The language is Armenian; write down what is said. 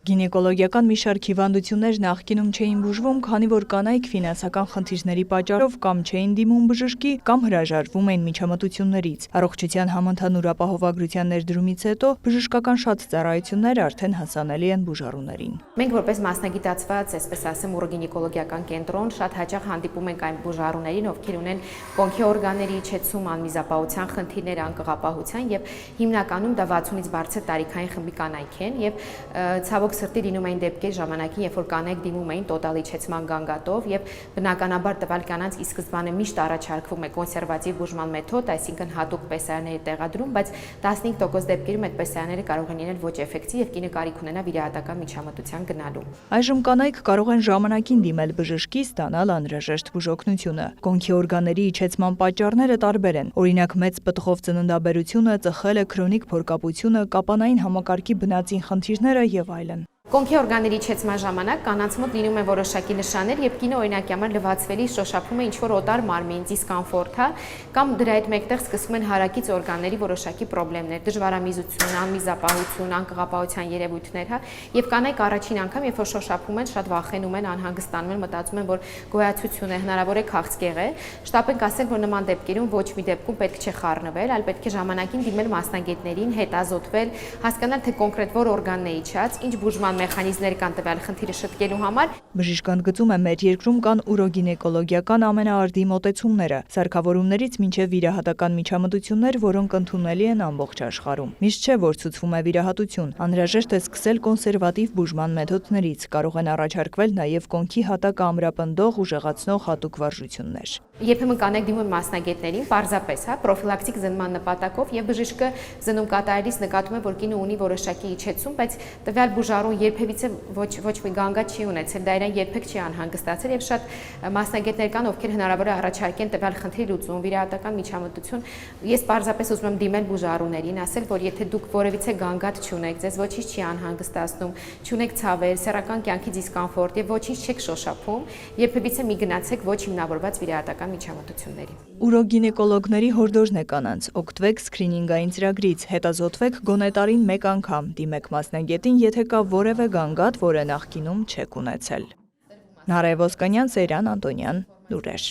Գինեկոլոգիական մի շարք հիվանդություններ նախկինում չէին բուժվում, քանի որ կանայք ֆինանսական խնդիրների պատճառով կամ չէին դիմում բժշկի, կամ հրաժարվում էին միջամտություններից։ Առողջության համընդհանուր ապահովագրության ներդրումից հետո բժշկական շատ ծառայություններ արդեն հասանելի են բուժառուներին։ Մենք որպես մասնագիտացված, այսպես ասեմ, ուրոգինեկոլոգիական կենտրոն շատ հաճախ հանդիպում ենք այն բուժառուներին, ովքեր ունեն կոնքի օրգանների իջեցում, անմիզապահության խնդիրներ, անկղապահության եւ հիմնականում դա 60-ից բարձր տարիքային խմբի կանայք են եւ ցավոք սրտի լինում էին դեպքեր ժամանակին, երբ որ կանայք դիմում էին տոտալ իջեցման գանգատով եւ բնականաբար տվյալ կանանց ի սկզբանե միշտ առաջարկվում է կոնսերվատիվ բուժման մեթոդ, այսինքն հատուկ պեսարանների տեղադրում, բայց 15% դեպքերում այդ պեսարանները կարող են լինել ոչ էֆեկտիվ եւ կինը կարիք ունենա վիրահատական միջամտության գնալու։ Այժմ կանայք կարող են ժամանակին դիմել բժշկի, ստանալ անհրաժեշտ բուժօգնությունը։ Կոնքի օրգանների իջեցման պատճառները տարբեր են։ Օրինակ մեծ պտղով ծննդաբերությունը, ծխելը, քրոնիկ փորկապությունը, կապանային համակարգի բնածին խնդիրները եւ այլն։ Կոնքի օրգանների իջեցման ժամանակ կանանց մոտ լինում են որոշակի նշաններ, եւ կինը օրինակի համար լվացվելի շոշափում է ինչ-որ օտար մարմին, դիսկոմֆորտ, կամ դրա հետ մեկտեղ սկսվում են հարակից օրգանների որոշակի խնդիրներ, դժվարամիզություն, անմիզապահություն, անկղապահության երևույթներ, եւ կանայք առաջին անգամ, երբ որ շոշափում են, շատ վախենում են, անհանգստանում են, մտածում են, որ գոյացություն է, հնարավոր է քաղցկեղ է։ Շտապ ենք ասել, որ նման դեպքերում ոչ մի դեպքում պետք չէ խառնվել, այլ պետք է ժամանակին դիմել մասնագետներին, հետազոտվել, հասկանալ, թե կոնկրետ որ օրգանն է իջած, ինչ բուժման մեխանիզմներ կան տվյալ խնդիրը շտկելու համար։ Բժիշկը ընդգծում է, մեր երկրում կան ուրոգինեկոլոգիական ամենաարդի մոտեցումները, սարքավորումներից մինչև վիրահատական միջամտություններ, որոնք ընդունելի են ամբողջ աշխարհում։ Միշտ չէ, որ ցուցվում է վիրահատություն, անհրաժեշտ է սկսել կոնսերվատիվ բուժման մեթոդներից, կարող են առաջարկվել նաև կոնքի հատակը ամրապնդող, ուժեղացնող հատուկ վարժություններ։ Երբեմն կանայք դիմում են մասնագետներին, պարզապես, պրոֆիլակտիկ զննման նպատակով, եւ բժիշկը զննում կատարելիս նկատում է, որ կինը ունի որոշակի իջեցում, բայց տվյալ բուժառուն երբևիցե ոչ մի գանգատ չի ունեցել, դա իրեն երբեք չի անհանգստացել, եւ շատ մասնագետներ կան, ովքեր հնարավոր է առաջարկեն տվյալ խնդրի լուծում, վիրահատական միջամտություն։ Ես պարզապես ուզում եմ դիմել բուժառուներին, ասել, որ եթե դուք որևիցե գանգատ չունեք, ձեզ ոչինչ չի անհանգստացնում, չունեք ցավեր, սեռական կյանքի դիսկոմֆորտ եւ ոչինչ չեք շոշափում, երբևիցե մի գնացեք ոչ հիմնավորված վիրահատական միջամտությունների։ Ուրոգինեկոլոգների հորդորն է կանանց, օգտվեք սկրինինգային ծրագրից, հետազոտվեք գոնե տարին մեկ անգամ, դիմեք մասնագետին, եթե կա որևէ գանգատ, որը նախկինում չեք ունեցել։ Նարէ Ոսկանյան, Սեյրան Անտոնյան, լուրեր։